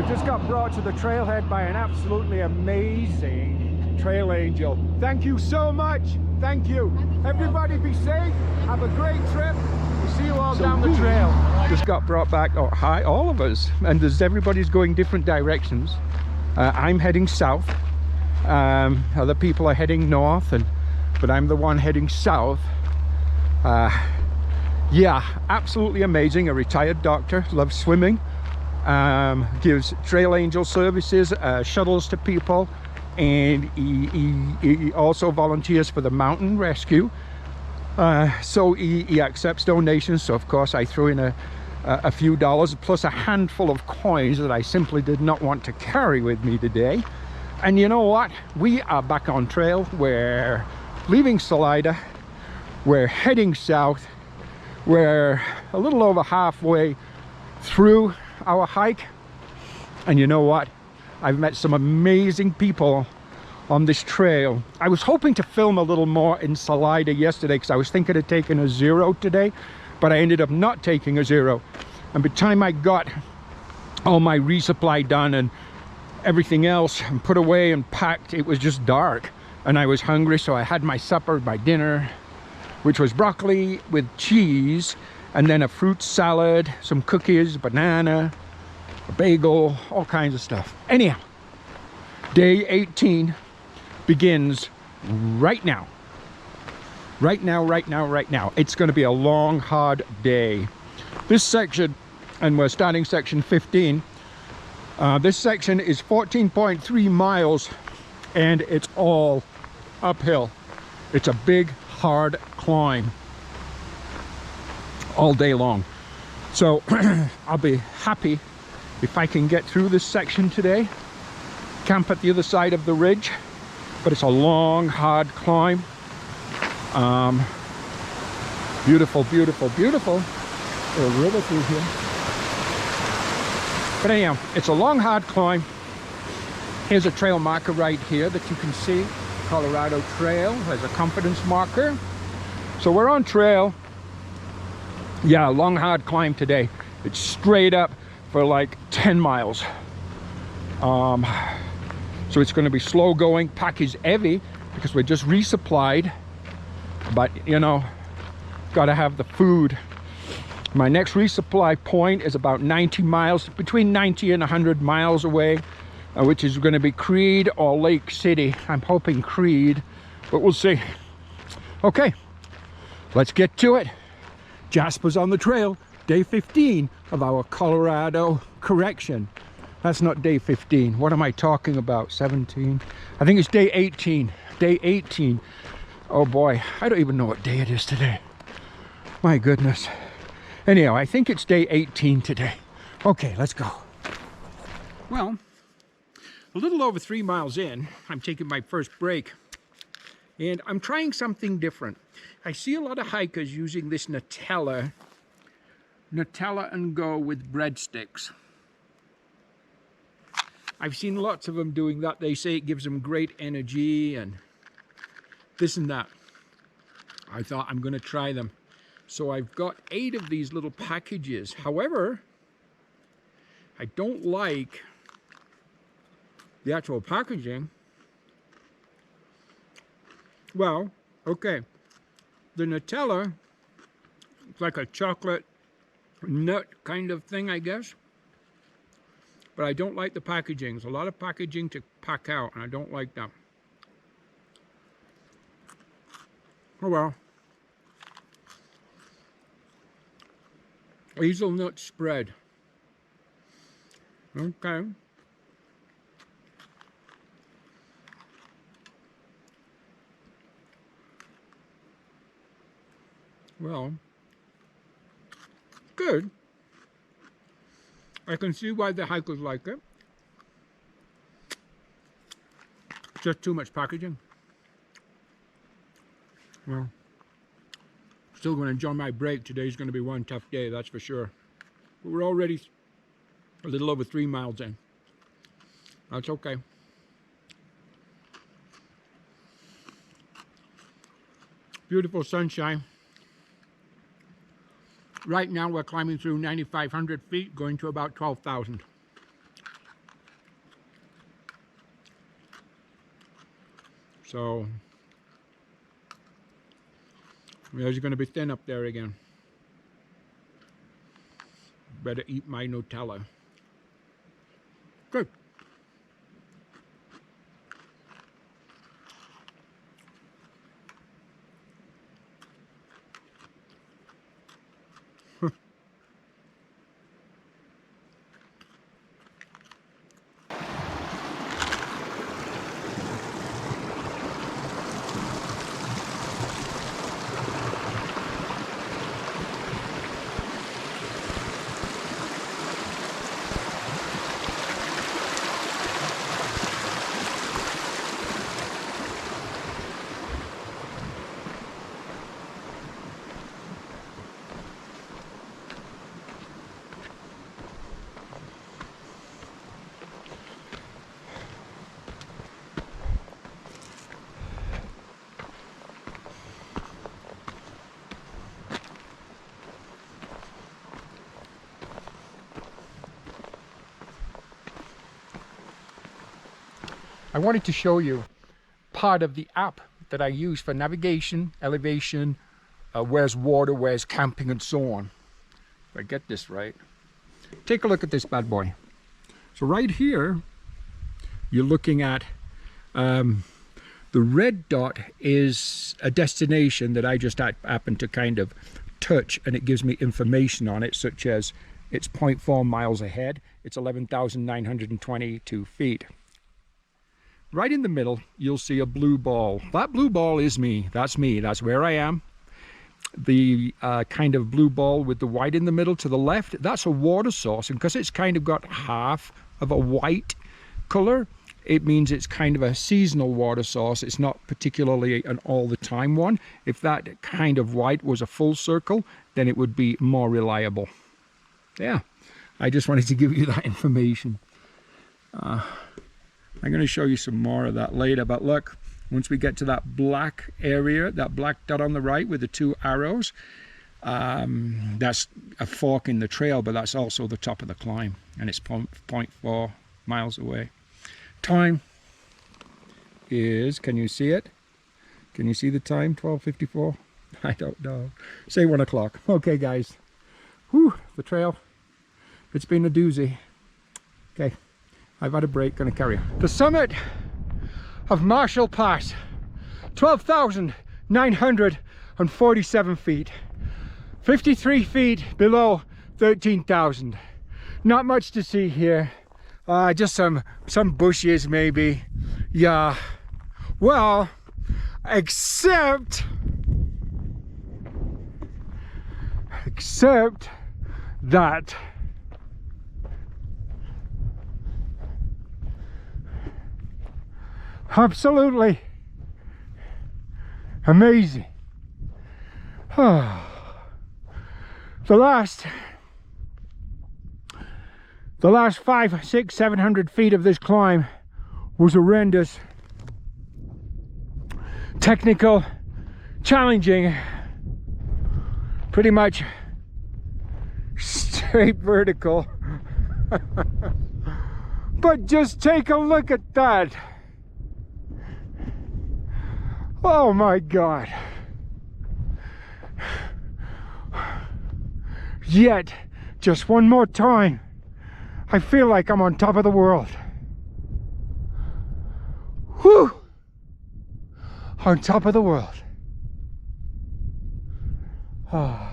Just got brought to the trailhead by an absolutely amazing trail angel. Thank you so much. Thank you. Everybody be safe. Have a great trip. We'll see you all down the trail. Just got brought back. Oh, hi, all of us. And there's everybody's going different directions. I'm heading south. Other people are heading north, but I'm the one heading south. Yeah, absolutely amazing. A retired doctor, loves swimming, gives trail angel services, shuttles to people, and he also volunteers for the mountain rescue. So he accepts donations, so of course I threw in a few dollars plus a handful of coins that I simply did not want to carry with me today. And you know what, we are back on trail. We're leaving Salida, we're heading south. We're a little over halfway through our hike, and you know what, I've met some amazing people on this trail. I was hoping to film a little more in Salida yesterday because I was thinking of taking a zero today, but I ended up not taking a zero. And by the time I got all my resupply done and everything else and put away and packed, it was just dark and I was hungry, so I had my supper, my dinner, which was broccoli with cheese, and then a fruit salad, some cookies, banana, a bagel, all kinds of stuff. Anyhow, day 18 begins right now. Right now. It's going to be a long, hard day. This section, and we're starting section 15, this section is 14.3 miles, and it's all uphill. It's a big, hard climb all day long. So I'll be happy if I can get through this section today, camp at the other side of the ridge, but it's a long, hard climb. Beautiful, beautiful, beautiful. There's a river through here. But anyhow, it's a long, hard climb. Here's a trail marker right here that you can see. Colorado Trail. There's a confidence marker. So we're on trail. Yeah, long, hard climb today. It's straight up for like 10 miles. So it's going to be slow going. Pack is heavy because we're just resupplied. But, you know, got to have the food. My next resupply point is about 90 miles, between 90 and 100 miles away, which is going to be Creed or Lake City. I'm hoping Creed, but we'll see. Okay, let's get to it. Jasper's on the trail, day 15 of our Colorado correction. That's not day 15. What am I talking about? 17? I think it's day 18. Day 18. Oh boy, I don't even know what day it is today. My goodness. Anyhow, I think it's day 18 today. Okay, let's go. Well, a little over 3 miles in, I'm taking my first break, and I'm trying something different. I see a lot of hikers using this Nutella and go with breadsticks. I've seen lots of them doing that. They say it gives them great energy and this and that. I thought I'm going to try them. So I've got 8 of these little packages. However, I don't like the actual packaging. Well, okay. The Nutella, it's like a chocolate nut kind of thing, I guess. But I don't like the packaging. There's a lot of packaging to pack out, and I don't like that. Oh well. Hazelnut spread. Okay. Well, good. I can see why the hikers like it. Just too much packaging. Well, still going to enjoy my break. Today's going to be one tough day, that's for sure. But we're already a little over 3 miles in. That's okay. Beautiful sunshine. Right now we're climbing through 9,500 feet, going to about 12,000. So you're going to be thin up there again. Better eat my Nutella. Good. I wanted to show you part of the app that I use for navigation, elevation, where's water, where's camping, and so on. If I get this right. Take a look at this bad boy. So right here, you're looking at the red dot is a destination that I just happen to kind of touch, and it gives me information on it, such as it's 0.4 miles ahead, it's 11,922 feet. Right in the middle, you'll see a blue ball. That blue ball is me. That's me. That's where I am. The kind of blue ball with the white in the middle to the left, that's a water source. And because it's kind of got half of a white color, it means it's kind of a seasonal water source. It's not particularly an all-the-time one. If that kind of white was a full circle, then it would be more reliable. Yeah, I just wanted to give you that information. I'm going to show you some more of that later, but look, once we get to that black area, that black dot on the right with the two arrows, that's a fork in the trail, but that's also the top of the climb, and it's 0.4 miles away. Time is, can you see it? Can you see the time? 12:54? I don't know. Say 1 o'clock. Okay, guys. Whew, the trail. It's been a doozy. Okay. I've had a break, gonna carry on. The summit of Marshall Pass, 12,947 feet, 53 feet below 13,000. Not much to see here, just some bushes maybe. Yeah, well, except that absolutely amazing. The last 500, 600, 700 feet of this climb was horrendous, technical, challenging, pretty much straight vertical. But just take a look at that. Oh my God. Yet, just one more time, I feel like I'm on top of the world. Whew! On top of the world. Oh.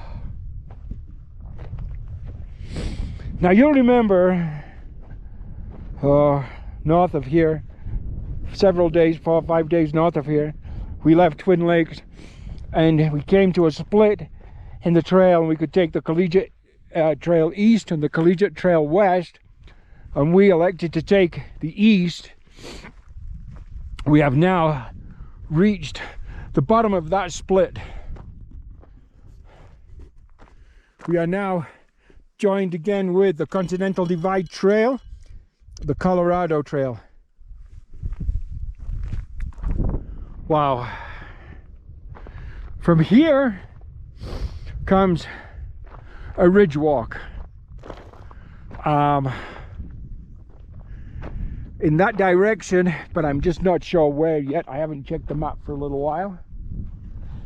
Now you'll remember, north of here, several days, 4 or 5 days north of here, we left Twin Lakes and we came to a split in the trail, and we could take the Collegiate Trail East and the Collegiate Trail West, and we elected to take the east. We have now reached the bottom of that split. We are now joined again with the Continental Divide Trail, the Colorado Trail. Wow. From here comes a ridge walk. in that direction, but I'm just not sure where yet. I haven't checked the map for a little while.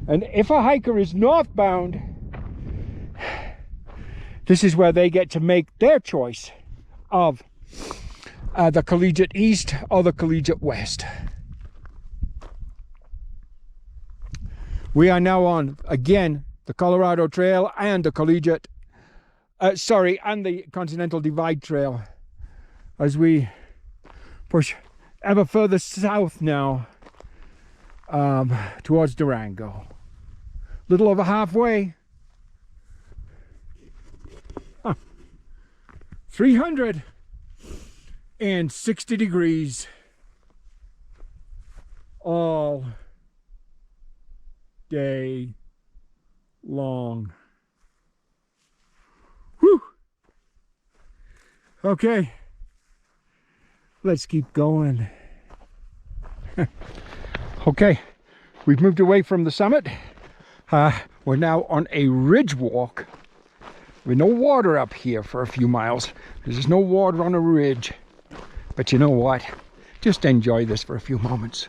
And if a hiker is northbound, this is where they get to make their choice of the Collegiate East or the Collegiate West. We are now on, again, the Colorado Trail and the Collegiate, and the Continental Divide Trail, as we push ever further south now towards Durango. Little over halfway. 360 degrees all day long. Whew. Okay, let's keep going. Okay, we've moved away from the summit. We're now on a ridge walk with no water up here for a few miles. There's no water on a ridge. But you know what? Just enjoy this for a few moments.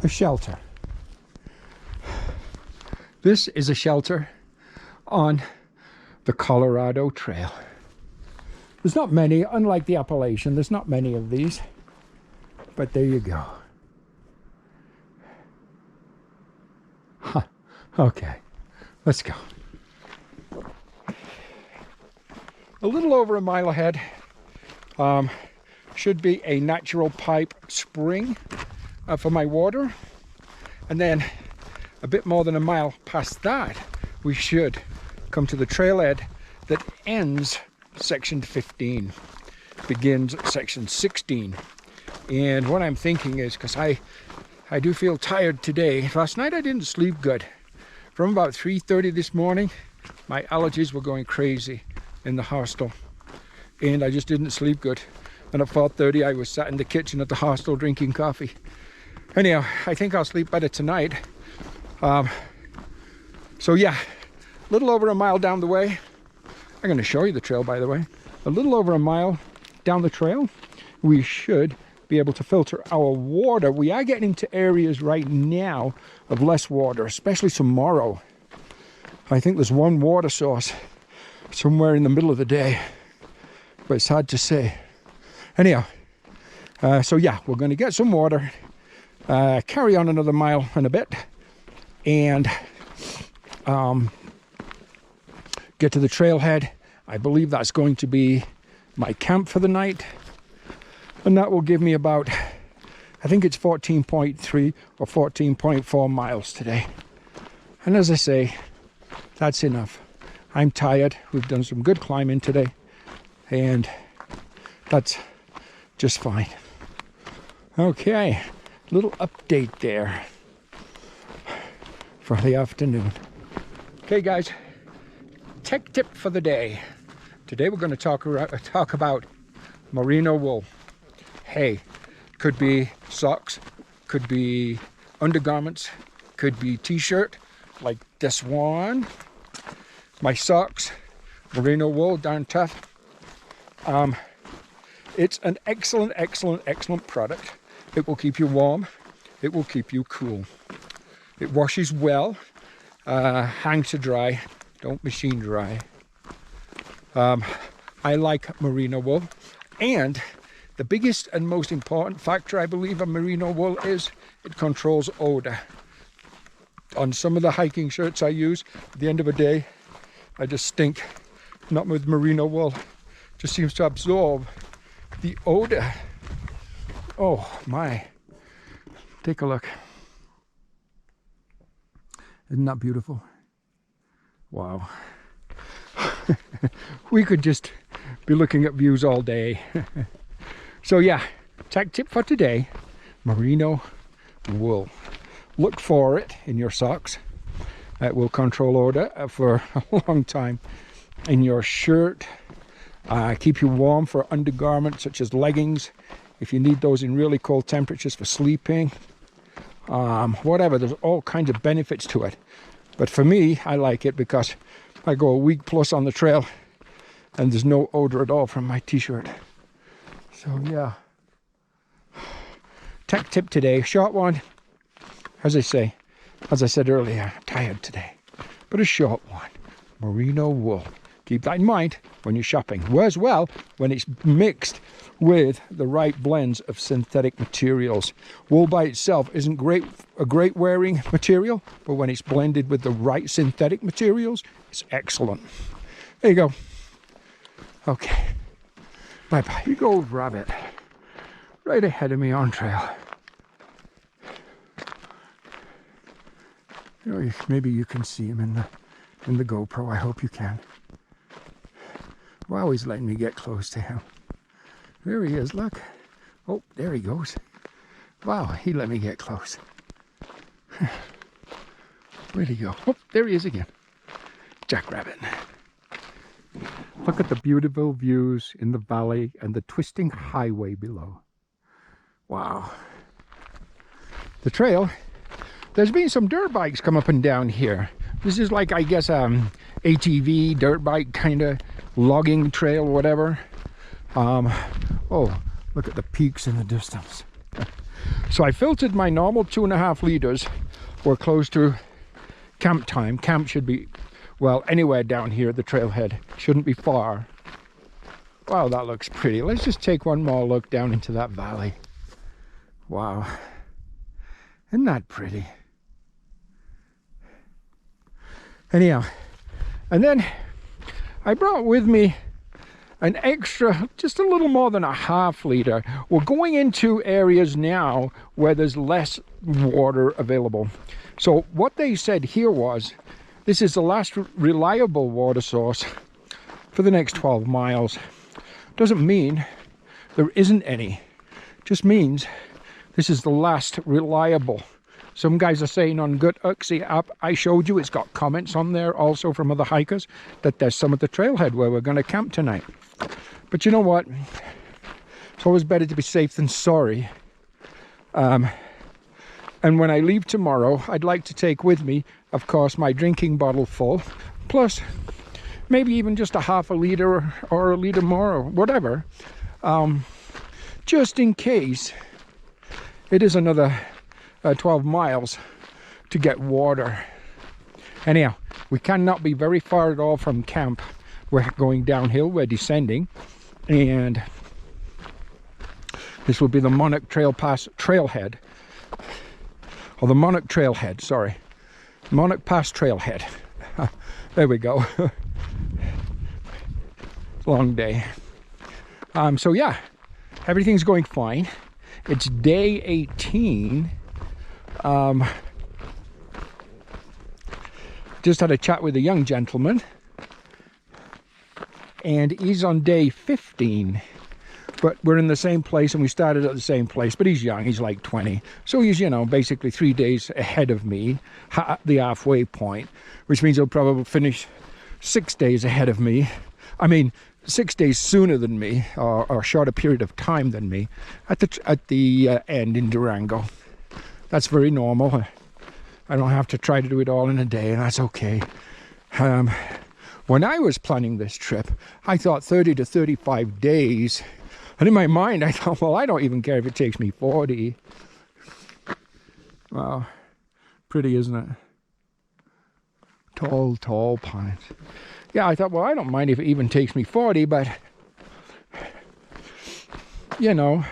A shelter. This is a shelter on the Colorado Trail. There's not many, unlike the Appalachian, there's not many of these, but there you go. Huh. Okay, let's go. A little over a mile ahead should be a natural pipe spring for my water, and then a bit more than a mile past that we should come to the trailhead that ends section 15, begins section 16. And what I'm thinking is, because I do feel tired today. Last night I didn't sleep good. From about 3:30 this morning, my allergies were going crazy in the hostel, and I just didn't sleep good. And at 4:30 I was sat in the kitchen at the hostel drinking coffee. Anyhow, I think I'll sleep better tonight. So yeah, a little over a mile down the way. I'm going to show you the trail, by the way. A little over a mile down the trail, we should be able to filter our water. We are getting into areas right now of less water, especially tomorrow. I think there's one water source somewhere in the middle of the day, but it's hard to say. Anyhow, so yeah, we're going to get some water. Carry on another mile and a bit, and get to the trailhead. I believe that's going to be my camp for the night, and that will give me about, I think it's 14.3 or 14.4 miles today. And as I say, that's enough. I'm tired. We've done some good climbing today, and that's just fine. Okay. Little update there for the afternoon. Okay guys, tech tip for the day. Today we're going to talk about merino wool. Hey, could be socks, could be undergarments, could be t-shirt like this one. My socks, merino wool, darn tough. It's an excellent, excellent, excellent product. It will keep you warm. It will keep you cool. It washes well. Hang to dry. Don't machine dry. I like merino wool. And the biggest and most important factor, I believe, of merino wool is it controls odor. On some of the hiking shirts I use, at the end of the day, I just stink. Not with merino wool. Just seems to absorb the odor. Oh my. Take a look. Isn't that beautiful? Wow. We could just be looking at views all day. So yeah, tech tip for today, merino wool. Look for it in your socks. It will control odor for a long time. In your shirt, keep you warm for undergarments such as leggings. If you need those in really cold temperatures for sleeping. Whatever, there's all kinds of benefits to it. But for me, I like it because I go a week plus on the trail and there's no odor at all from my t-shirt. So yeah. Tech tip today, short one. As I said earlier, I'm tired today. But a short one, merino wool. Keep that in mind when you're shopping. As well, when it's mixed with the right blends of synthetic materials. Wool by itself isn't a great wearing material, but when it's blended with the right synthetic materials, it's excellent. There you go. Okay. Bye-bye. You go, rabbit. Right ahead of me on trail. You know, maybe you can see him in the GoPro. I hope you can. Wow, he's letting me get close to him. There he is, look. Oh, there he goes. Wow, he let me get close. Where'd he go? Oh, there he is again. Jackrabbit. Look at the beautiful views in the valley and the twisting highway below. Wow. The trail, there's been some dirt bikes come up and down here. This is like, I guess, ATV, dirt bike kind of logging trail, whatever. Oh, look at the peaks in the distance. So I filtered my normal 2.5 liters. We're close to camp time. Camp should be, well, anywhere down here at the trailhead. Shouldn't be far. Wow, that looks pretty. Let's just take one more look down into that valley. Wow. Isn't that pretty? Anyhow, and then I brought with me an extra, just a little more than a half liter. We're going into areas now where there's less water available. So what they said here was, this is the last reliable water source for the next 12 miles. Doesn't mean there isn't any. Just means this is the last reliable. Some guys are saying on Gut Uxie app I showed you, it's got comments on there also from other hikers that there's some at the trailhead where we're going to camp tonight. But you know what? It's always better to be safe than sorry. And when I leave tomorrow, I'd like to take with me, of course, my drinking bottle full, plus maybe even just a half a liter or a liter more or whatever, just in case it is another 12 miles to get water. Anyhow, we cannot be very far at all from camp. We're going downhill, we're descending, and this will be the Monarch Trail Pass trailhead, or the Monarch Trailhead, sorry. Monarch Pass trailhead. There we go. Long day. So yeah, everything's going fine. It's day 18. Just had a chat with a young gentleman, and he's on day 15, but we're in the same place and we started at the same place, but he's young, he's like 20, so he's, you know, basically 3 days ahead of me at the halfway point, which means he'll probably finish 6 days ahead of me. I mean 6 days sooner than me, or a shorter period of time than me at the end in Durango. That's very normal. I don't have to try to do it all in a day, and that's okay. When I was planning this trip, I thought 30 to 35 days. And in my mind, I thought, well, I don't even care if it takes me 40. Wow. Pretty, isn't it? Tall, tall pines. Yeah, I thought, well, I don't mind if it even takes me 40, but, you know,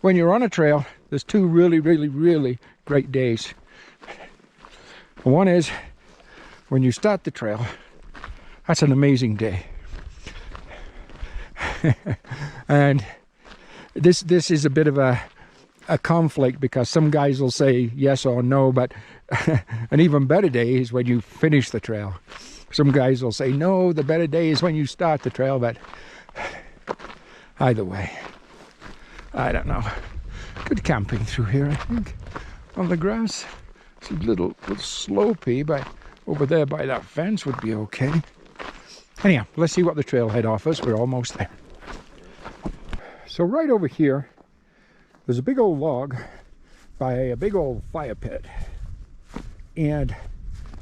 when you're on a trail, there's two really, really, really great days. One is when you start the trail. That's an amazing day. And this is a bit of a conflict, because some guys will say yes or no, but an even better day is when you finish the trail. Some guys will say no, the better day is when you start the trail, but either way, I don't know. Good camping through here, I think, on the grass. It's a little slopey, but over there by that fence would be okay. Anyhow, let's see what the trailhead offers. We're almost there. So right over here, there's a big old log by a big old fire pit. And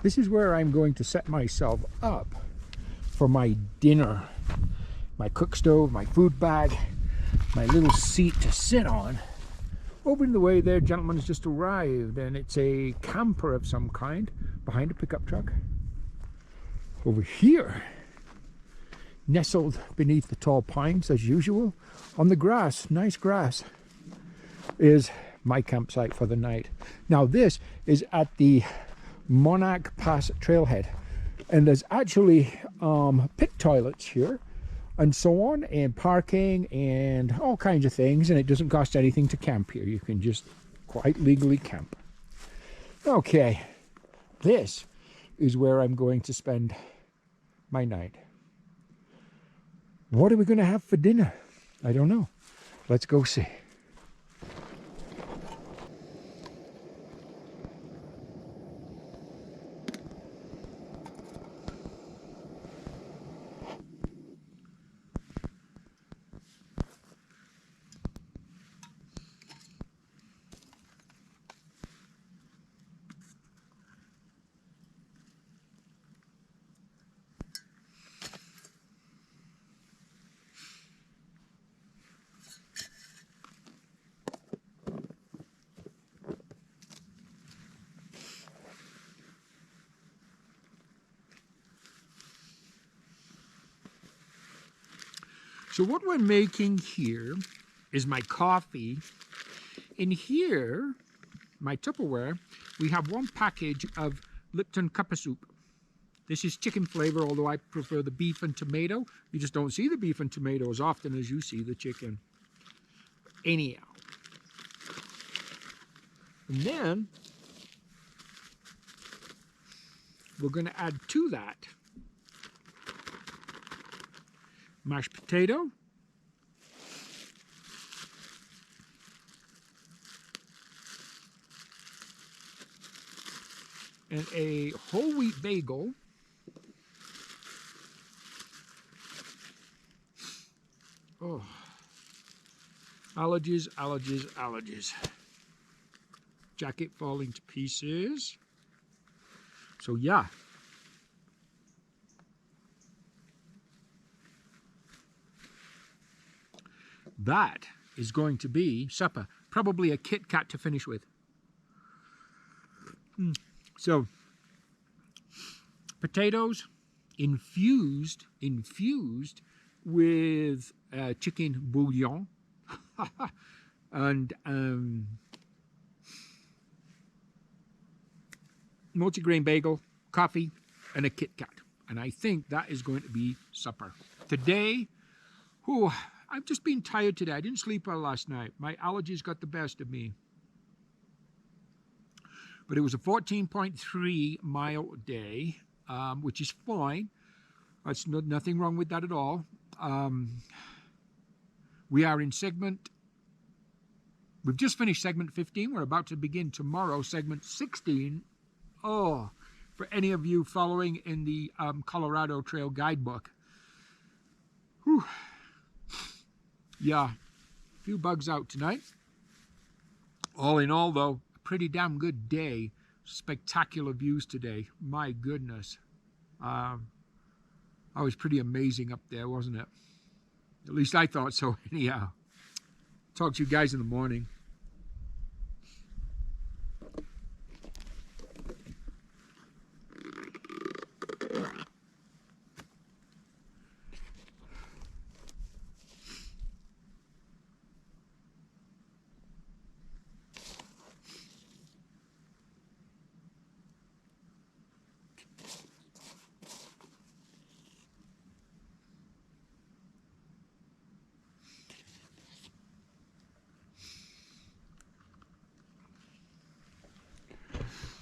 this is where I'm going to set myself up for my dinner. My cook stove, my food bag, my little seat to sit on. Over in the way there, gentleman has just arrived, and it's a camper of some kind behind a pickup truck. Over here, nestled beneath the tall pines as usual, on the grass, nice grass, is my campsite for the night. Now this is at the Monarch Pass trailhead, and there's actually pit toilets here and so on, and parking and all kinds of things, and it doesn't cost anything to camp here. You can just quite legally camp. Okay, this is where I'm going to spend my night. What are we going to have for dinner? I don't know. Let's go see. So what we're making here is my coffee. In here, my Tupperware, we have one package of Lipton cup of soup. This is chicken flavor, although I prefer the beef and tomato. You just don't see the beef and tomato as often as you see the chicken. Anyhow. And then we're going to add to that mashed potato, and a whole wheat bagel, oh, allergies, allergies, allergies. Jacket falling to pieces. So yeah. That is going to be supper. Probably a Kit Kat to finish with. So, potatoes infused with chicken bouillon and multigrain bagel, coffee, and a Kit Kat. And I think that is going to be supper. Today, I've just been tired today. I didn't sleep well last night. My allergies got the best of me. But it was a 14.3 mile day, which is fine. That's nothing wrong with that at all. We are in we've just finished segment 15. We're about to begin tomorrow, segment 16. Oh, for any of you following in the Colorado Trail Guidebook. Whew. Yeah, a few bugs out tonight. All in all, though, a pretty damn good day. Spectacular views today. My goodness. That was pretty amazing up there, wasn't it? At least I thought so, anyhow. Talk to you guys in the morning.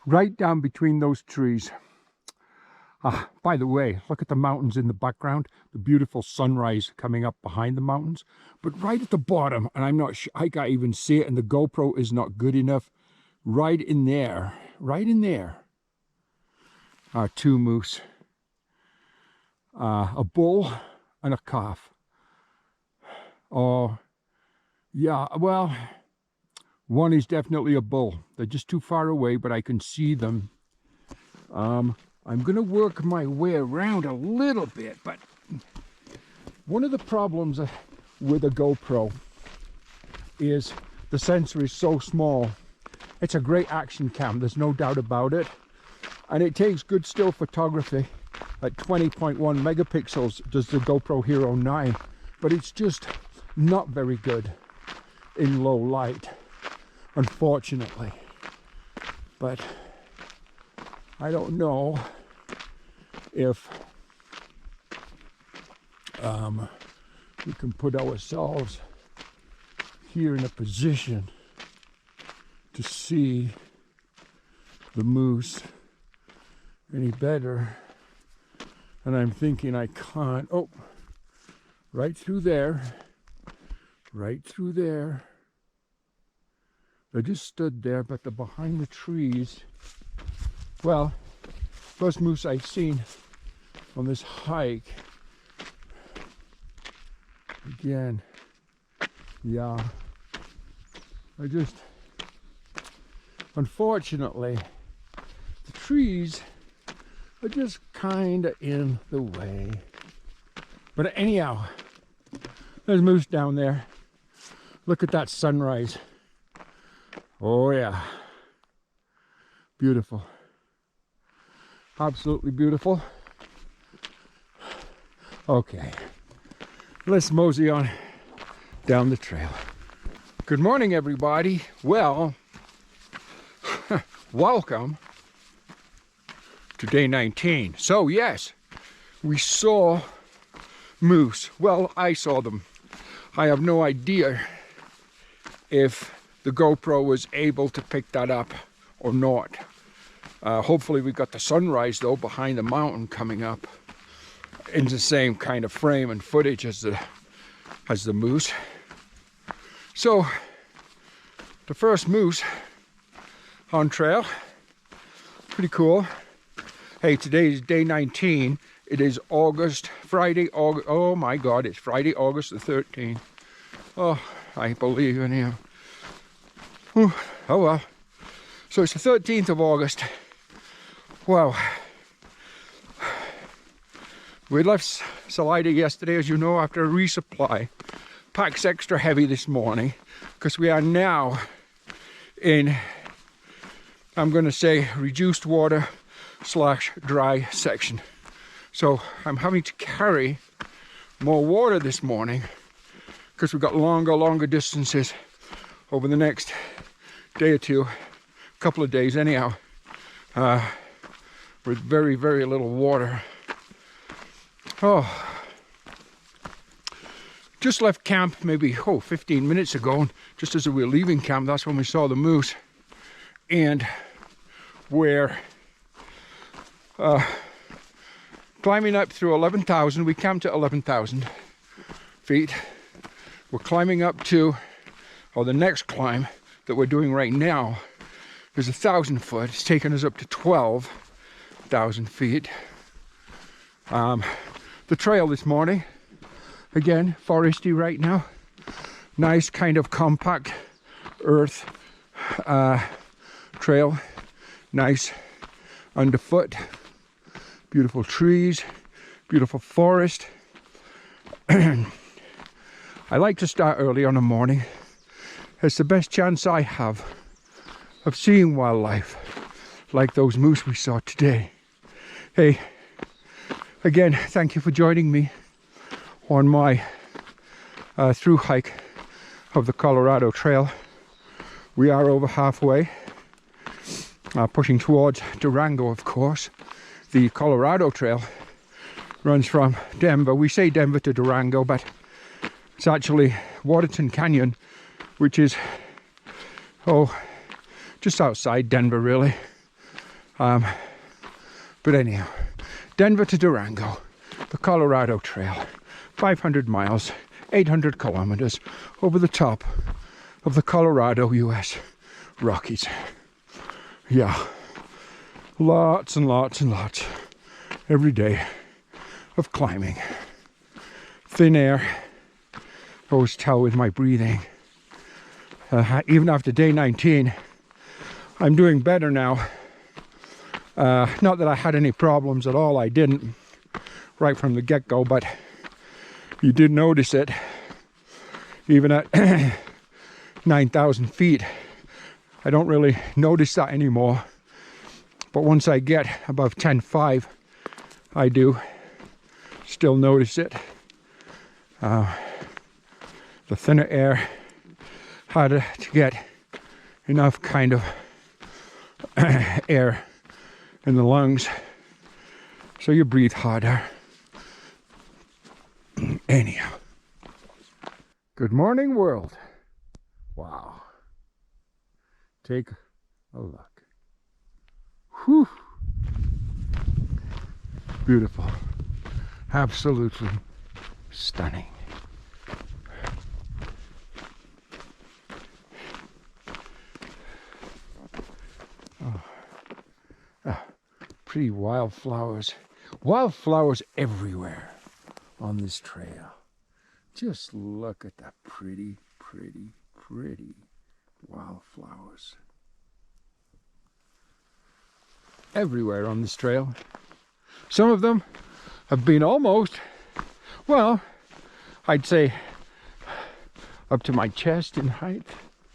Right down between those trees. By the way, look at the mountains in the background, the beautiful sunrise coming up behind the mountains. But right at the bottom, and I'm not sure, I can't even see it, and the GoPro is not good enough. Right in there are two moose, a bull and a calf. Oh, yeah, well, one is definitely a bull. They're just too far away, but I can see them. I'm going to work my way around a little bit, but one of the problems with a GoPro is the sensor is so small. It's a great action cam, there's no doubt about it. And it takes good still photography at 20.1 megapixels does the GoPro Hero 9, but it's just not very good in low light, unfortunately. But I don't know if we can put ourselves here in a position to see the moose any better. And I'm thinking I can't. Oh, right through there. Right through there. They just stood there, but they're behind the trees. Well, first moose I've seen on this hike. Again, yeah. Unfortunately, the trees are just kind of in the way. But anyhow, there's moose down there. Look at that sunrise. Oh yeah, beautiful. Absolutely beautiful. Okay, let's mosey on down the trail. Good morning, everybody. Well, welcome to day 19. So yes, we saw moose. Well, I saw them. I have no idea if the GoPro was able to pick that up or not. Hopefully we got the sunrise though behind the mountain coming up in the same kind of frame and footage as the moose. So the first moose on trail, pretty cool. Hey, today is day 19. It is Friday, August, oh my God, it's Friday, August the 13th. Oh, I believe in him. Oh well. So it's the 13th of August. Wow. We left Salida yesterday, as you know, after a resupply. Pack's extra heavy this morning because we are now in, I'm going to say, reduced water / dry section. So I'm having to carry more water this morning because we've got longer distances over the next day or two, couple of days anyhow, with very little water. Oh, just left camp maybe 15 minutes ago, and just as we were leaving camp, that's when we saw the moose. And we're climbing up through 11,000. We camped at 11,000 feet. We're climbing up to, or the next climb that we're doing right now is 1,000 foot. It's taken us up to 12,000 feet. The trail this morning, again, foresty right now. Nice kind of compact earth trail. Nice underfoot. Beautiful trees. beautiful forest. I like to start early on a morning. It's the best chance I have of seeing wildlife like those moose we saw today. Hey, again, thank you for joining me on my through hike of the Colorado Trail. We are over halfway, pushing towards Durango, of course. The Colorado Trail runs from Denver. We say Denver to Durango, but it's actually Waterton Canyon, which is, just outside Denver, really. But anyhow, Denver to Durango, the Colorado Trail, 500 miles, 800 kilometers over the top of the Colorado, US Rockies. Yeah, lots and lots and lots every day of climbing. Thin air, always tell with my breathing. Even after day 19, I'm doing better now. Not that I had any problems at all, I didn't right from the get-go, but you did notice it even at 9,000 feet. I don't really notice that anymore, but once I get above 10.5, I do still notice it. The thinner air, harder to get enough kind of air in the lungs, so you breathe harder. Anyhow, good morning, world. Wow, take a look. Whew. Beautiful, absolutely stunning. Pretty wildflowers everywhere on this trail. Just look at that pretty wildflowers everywhere on this trail. Some of them have been almost, well, I'd say up to my chest in height.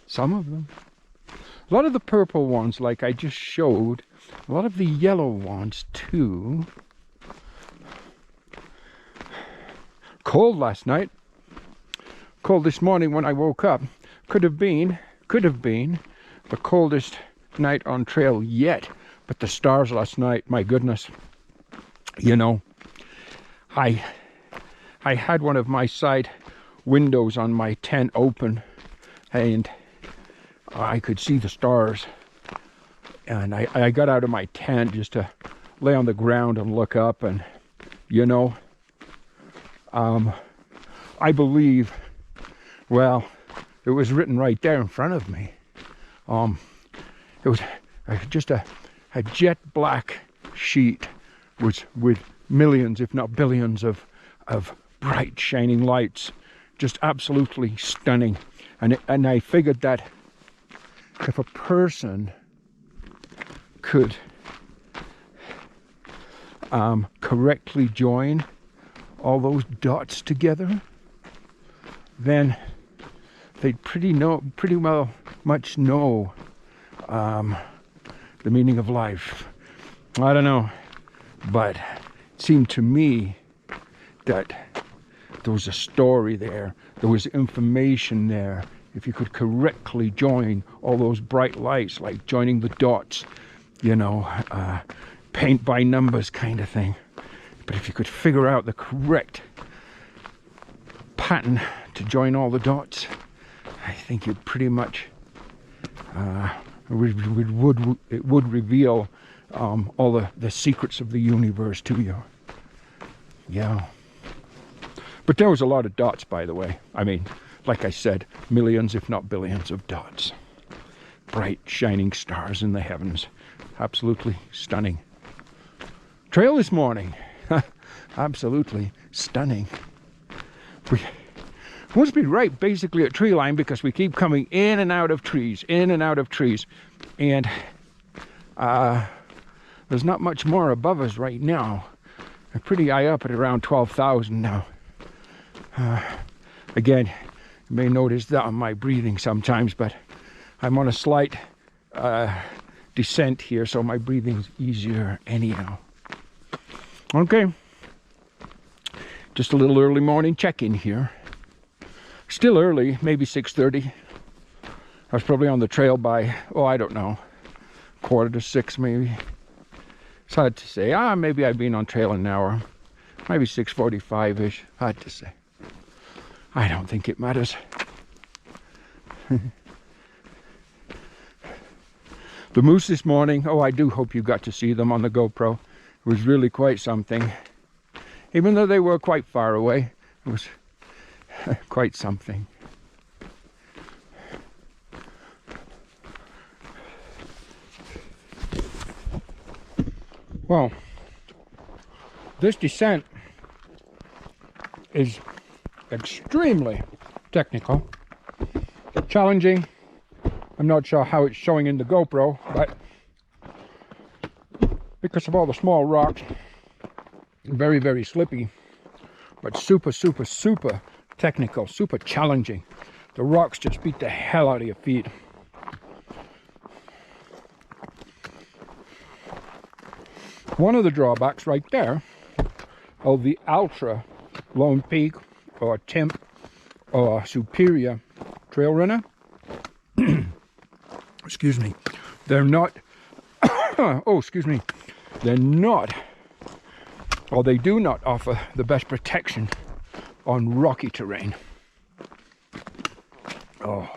Some of them. A lot of the purple ones, like I just showed, a lot of the yellow ones too. Cold last night. Cold this morning when I woke up. Could have been the coldest night on trail yet. But the stars last night, my goodness. You know, I had one of my side windows on my tent open, and I could see the stars. And I got out of my tent just to lay on the ground and look up, and you know, I believe, well, it was written right there in front of me. It was just a jet black sheet with millions, if not billions, of bright shining lights, just absolutely stunning. And I figured that if a person could correctly join all those dots together, then they'd pretty well much know the meaning of life. I don't know, but it seemed to me that there was a story there, there was information there. If you could correctly join all those bright lights, like joining the dots, you know, paint by numbers kind of thing. But if you could figure out the correct pattern to join all the dots, I think you'd pretty much, it would reveal all the secrets of the universe to you. Yeah. But there was a lot of dots, by the way. I mean, like I said, millions, if not billions of dots. Bright, shining stars in the heavens. Absolutely stunning. Trail this morning. Absolutely stunning. We must be right basically at tree line because we keep coming in and out of trees, and there's not much more above us right now. I'm pretty high up at around 12,000 now. Again, you may notice that on my breathing sometimes, but I'm on a slight descent here, so my breathing's easier anyhow. Okay, just a little early morning check-in here. Still early, maybe 6:30. I was probably on the trail by, oh, I don't know, 5:45 maybe. It's hard to say. Maybe I've been on trail an hour. Maybe 6:45-ish. Hard to say. I don't think it matters. The moose this morning, oh, I do hope you got to see them on the GoPro. It was really quite something. Even though they were quite far away, it was quite something. Well, this descent is extremely technical, challenging. I'm not sure how it's showing in the GoPro, but because of all the small rocks, very, very slippy, but super, super, super technical, super challenging. The rocks just beat the hell out of your feet. One of the drawbacks right there of the Ultra Lone Peak or Temp or Superior Trail Runner, excuse me, they're not, oh, excuse me, they're not, or they do not offer the best protection on rocky terrain. Oh,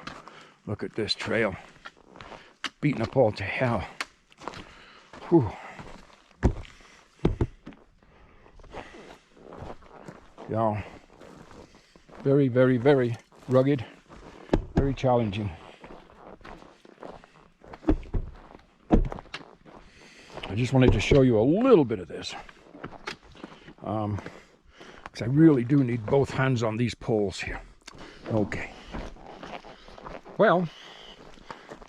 look at this trail, beating up all to hell. Whew. Yeah, very, very, very rugged, very challenging. I just wanted to show you a little bit of this, because I really do need both hands on these poles here. Okay. Well,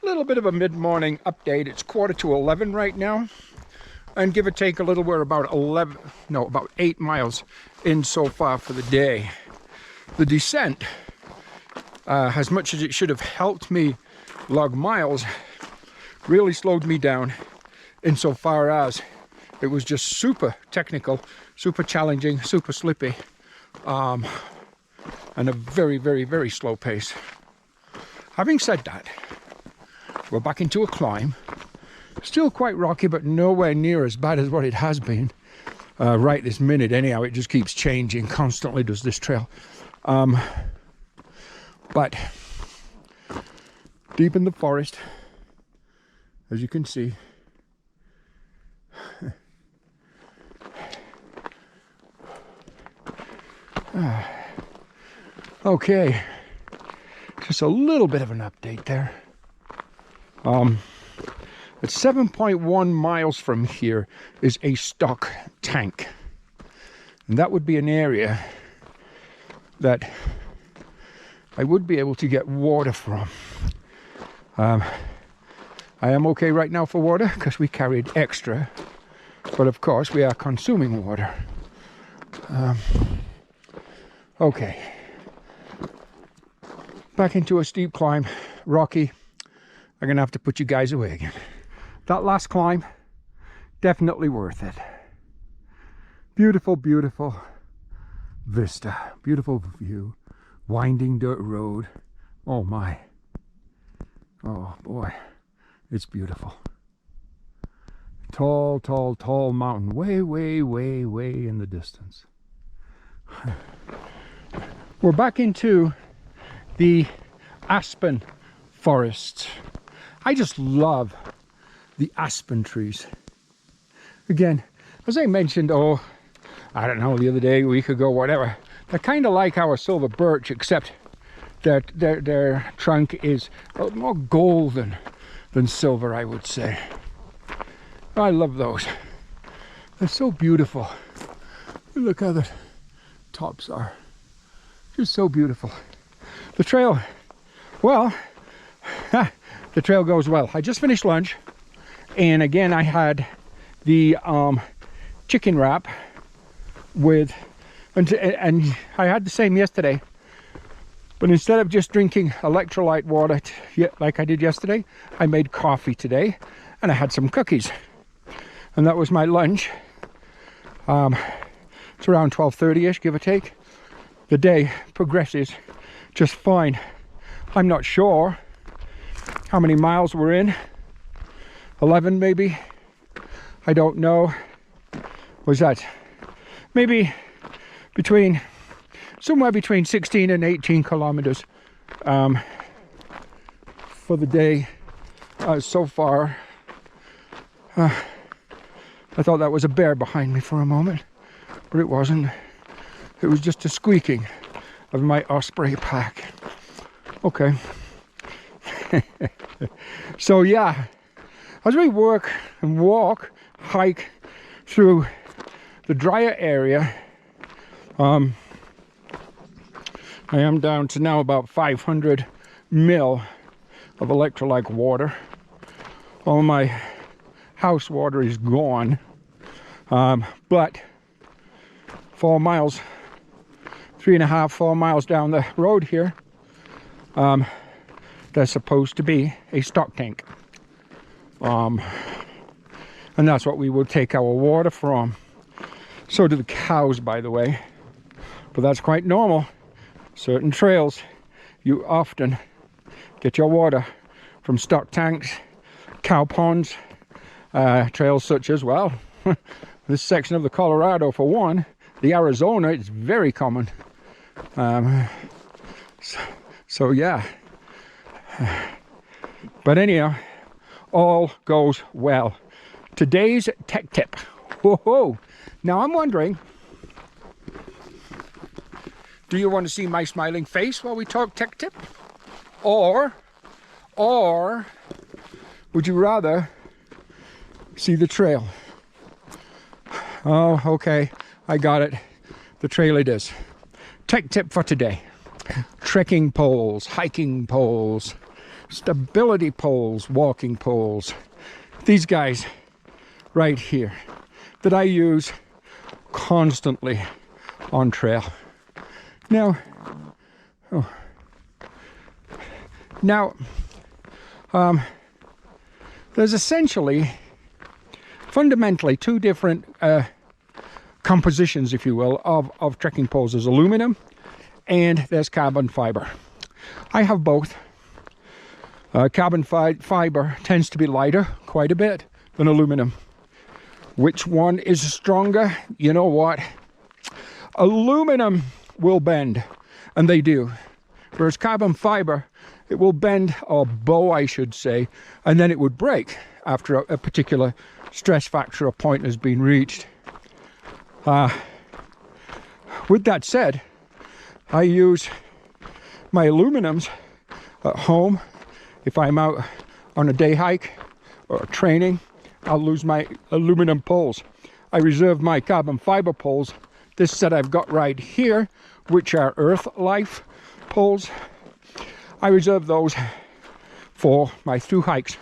a little bit of a mid-morning update. It's 11:15 right now. And give or take a little, we're about about 8 miles in so far for the day. The descent, as much as it should have helped me log miles, really slowed me down insofar as it was just super technical, super challenging, super slippy, and a very, very, very slow pace. Having said that, we're back into a climb. Still quite rocky, but nowhere near as bad as what it has been right this minute. Anyhow, it just keeps changing constantly, does this trail. But deep in the forest, as you can see. Okay, just a little bit of an update there. At 7.1 miles from here is a stock tank. And that would be an area that I would be able to get water from. I am okay right now for water because we carried extra. But of course we are consuming water. Okay. Back into a steep climb, rocky. I'm gonna have to put you guys away again. That last climb, definitely worth it. Beautiful, beautiful vista, beautiful view, winding dirt road. Oh my, oh boy, it's beautiful. Tall, tall, tall mountain, way, way, way, way in the distance. We're back into the aspen forest. I just love the aspen trees. Again, as I mentioned, oh, I don't know, the other day, a week ago, whatever, they're kind of like our silver birch, except that their trunk is more golden than silver, I would say. I love those. They're so beautiful. Look how the tops are. Just so beautiful. The trail, well, the trail goes well. I just finished lunch. And again, I had the chicken wrap with, and I had the same yesterday, but instead of just drinking electrolyte water like I did yesterday, I made coffee today, and I had some cookies, and that was my lunch. It's around 12:30ish, give or take. The day progresses just fine. I'm not sure how many miles we're in. 11 maybe. I don't know. Was that maybe somewhere between 16 and 18 kilometers for the day so far. I thought that was a bear behind me for a moment, but it wasn't. It was just a squeaking of my Osprey pack. Okay. So yeah, as we work and hike through the drier area, I am down to now about 500 ml of electrolyte water. All my house water is gone, but 4 miles, 3.5, 4 miles down the road here, there's supposed to be a stock tank, and that's what we will take our water from. So do the cows, by the way, but that's quite normal. Certain trails, you often get your water from stock tanks, cow ponds, trails such as, well, this section of the Colorado for one. The Arizona, it's very common. So yeah. But anyhow, all goes well. Today's tech tip. Whoa. Now I'm wondering, do you want to see my smiling face while we talk tech tip? Or would you rather see the trail? Oh, okay. I got it. The trail it is. Tech tip for today. Trekking poles, hiking poles, stability poles, walking poles. These guys right here that I use constantly on trail. Now, there's essentially, fundamentally, two different compositions, if you will, of trekking poles. There's aluminum and there's carbon fiber. I have both. Carbon fiber tends to be lighter quite a bit than aluminum. Which one is stronger? You know what? Aluminum will bend, and they do. Whereas carbon fiber, it will bend, or bow I should say, and then it would break after a particular stress factor or point has been reached. With that said, I use my aluminums at home. If I'm out on a day hike or training, I'll lose my aluminum poles. I reserve my carbon fiber poles, this set I've got right here, which are Earth Life poles. I reserve those for my thru hikes.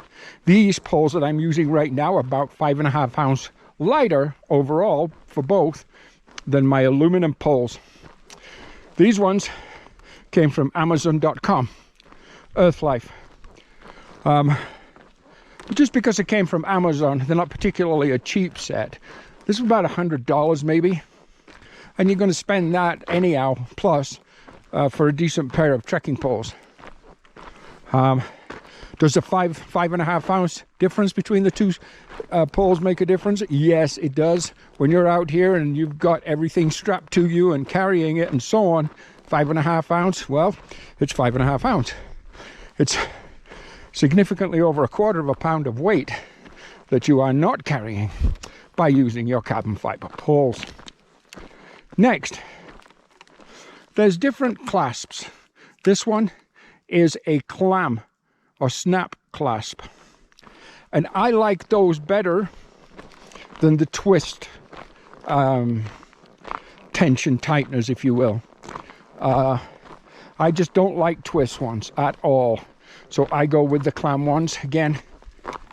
These poles that I'm using right now are about 5.5 pounds lighter overall for both than my aluminum poles. These ones came from Amazon.com, Earth Life. Just because it came from Amazon, they're not particularly a cheap set. This is about $100 maybe, and you're going to spend that anyhow plus for a decent pair of trekking poles. Does the 5.5 ounce difference between the two poles make a difference? Yes, it does. When you're out here and you've got everything strapped to you and carrying it and so on, 5.5 ounce, well, it's 5.5 ounce. It's significantly over 1/4 pound of weight that you are not carrying by using your carbon fiber poles. Next, there's different clasps. This one is a clam or snap clasp, and I like those better than the twist tension tighteners, if you will. I just don't like twist ones at all, so I go with the clam ones. Again,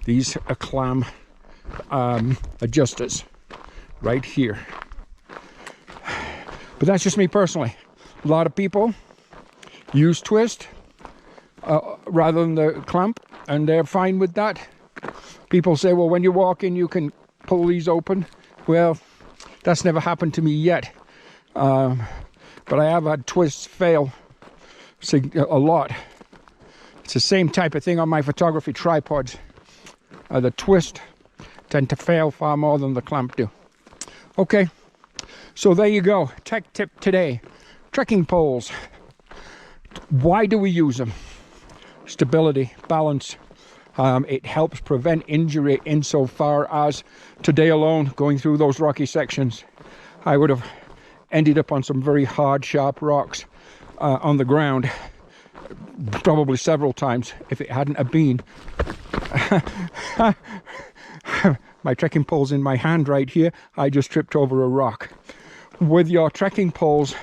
these are clam adjusters right here. But that's just me personally. A lot of people use twist rather than the clamp, and they're fine with that. People say, well, when you're walking you can pull these open. Well, that's never happened to me yet, but I have had twists fail a lot. It's the same type of thing on my photography tripods. The twist tend to fail far more than the clamp do. Okay, so there you go. Tech tip today: trekking poles. Why do we use them? Stability, balance. It helps prevent injury insofar as today alone, going through those rocky sections, I would have ended up on some very hard, sharp rocks on the ground, probably several times if it hadn't have been. My trekking pole's in my hand right here. I just tripped over a rock. With your trekking poles,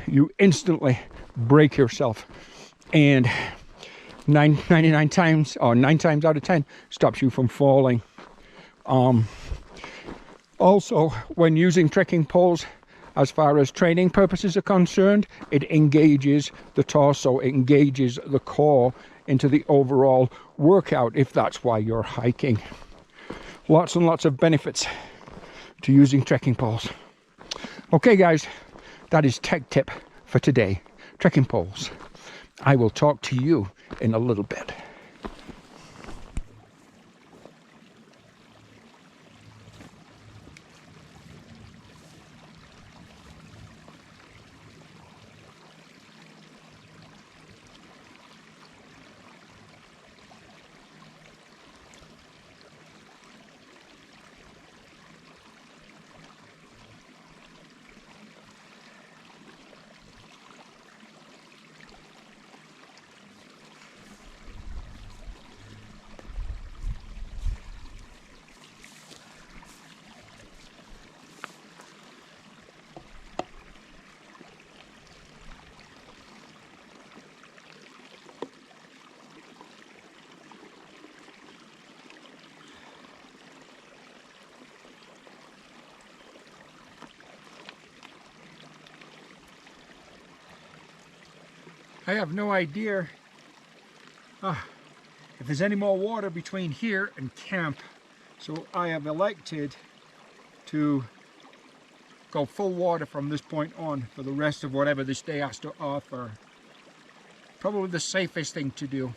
you instantly break yourself, and 99 times or 9 times out of 10 stops you from falling. Also, when using trekking poles, as far as training purposes are concerned, it engages the torso, it engages the core into the overall workout, if that's why you're hiking. Lots and lots of benefits to using trekking poles. Okay guys, that is tech tip for today: trekking poles. I will talk to you in a little bit. I have no idea if there's any more water between here and camp, so I have elected to go full water from this point on for the rest of whatever this day has to offer. Probably the safest thing to do.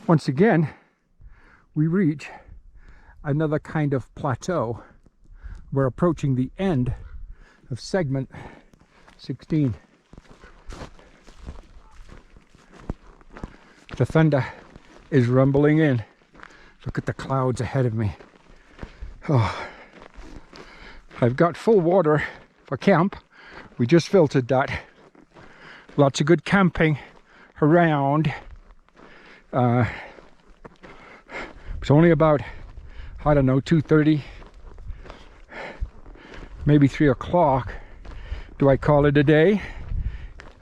Once again, we reach another kind of plateau. We're approaching the end of segment 16. The thunder is rumbling in. Look at the clouds ahead of me. Oh, I've got full water for camp. We just filtered that. Lots of good camping around. It's only about, I don't know, 2:30, maybe 3 o'clock. Do I call it a day?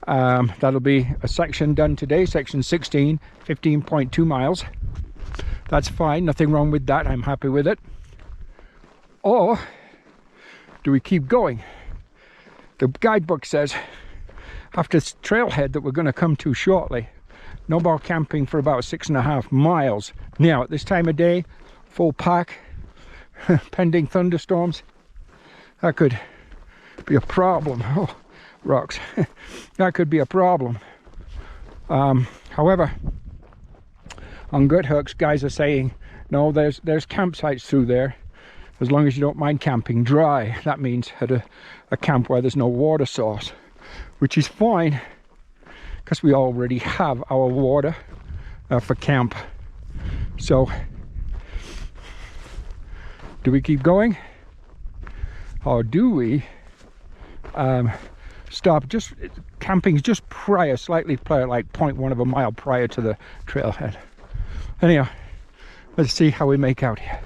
That'll be a section done today, section 16, 15.2 miles. That's fine, nothing wrong with that. I'm happy with it. Or do we keep going? The guidebook says after this trailhead that we're going to come to shortly, no more camping for about 6.5 miles. Now, at this time of day, full pack, pending thunderstorms, that could be a problem. Oh, rocks. That could be a problem. However, on Gut Hooks, guys are saying, no, there's campsites through there, as long as you don't mind camping dry. That means at a camp where there's no water source, which is fine, because we already have our water for camp. So, do we keep going, or do we stop? Just camping just prior, slightly prior, like 0.1 of a mile prior to the trailhead. Anyhow, let's see how we make out here.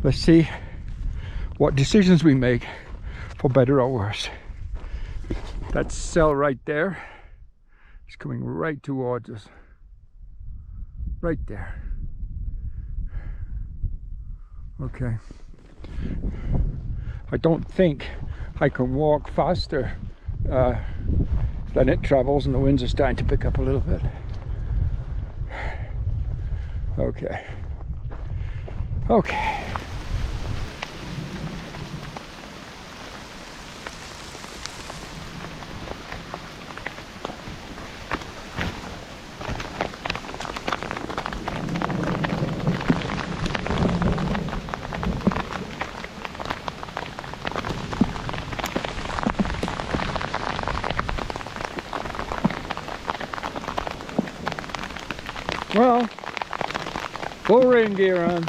Let's see what decisions we make, for better or worse. That cell right there is coming right towards us. Right there. Okay. I don't think I can walk faster than it travels, and the winds are starting to pick up a little bit. Okay. Okay. Well, full rain gear on.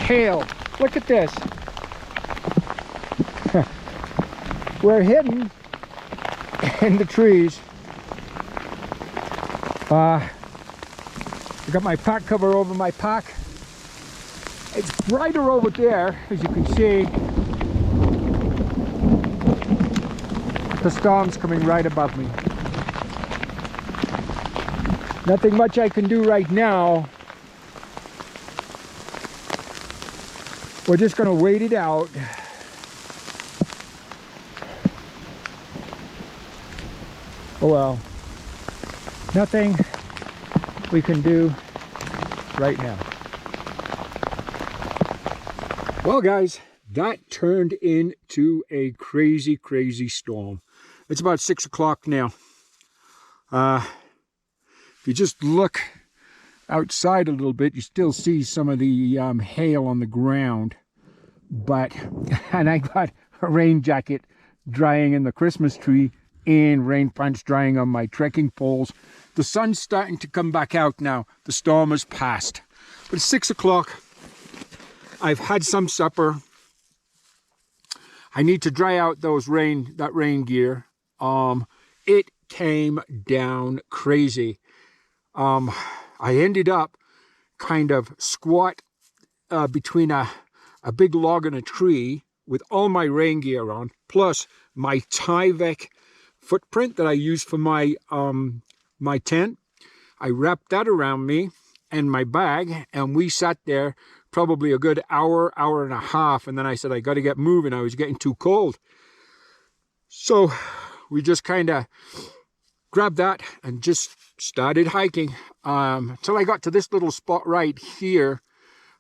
Hail. Look at this. We're hidden in the trees. I got my pack cover over my pack. It's brighter over there, as you can see. The storm's coming right above me. Nothing much I can do right now. We're just going to wait it out. Oh well. Nothing we can do right now. Well guys, that turned into a crazy, crazy storm. It's about 6 o'clock now. If you just look outside a little bit, you still see some of the hail on the ground. And I got a rain jacket drying in the Christmas tree and rain pants drying on my trekking poles. The sun's starting to come back out now. The storm has passed. But it's 6 o'clock. I've had some supper. I need to dry out that rain gear. It came down crazy. I ended up kind of squat between a big log and a tree with all my rain gear on, plus my Tyvek footprint that I use for my my tent. I wrapped that around me and my bag, and we sat there probably a good hour, hour and a half, and then I said I got to get moving. I was getting too cold. So we just kind of grabbed that and just started hiking until I got to this little spot right here,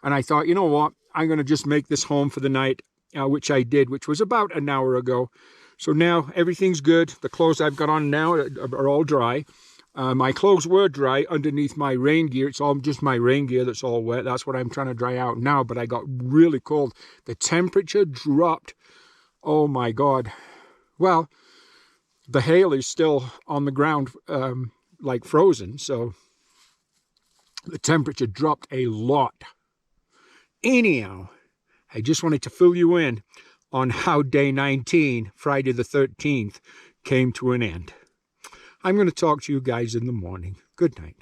and I thought, you know what, I'm going to just make this home for the night, which I did, which was about an hour ago. So now everything's good. The clothes I've got on now are all dry. My clothes were dry underneath my rain gear. It's all just my rain gear that's all wet. That's what I'm trying to dry out now, but I got really cold. The temperature dropped. Oh my God. Well, the hail is still on the ground, like frozen, so the temperature dropped a lot. Anyhow, I just wanted to fill you in on how day 19, Friday the 13th, came to an end. I'm going to talk to you guys in the morning. Good night.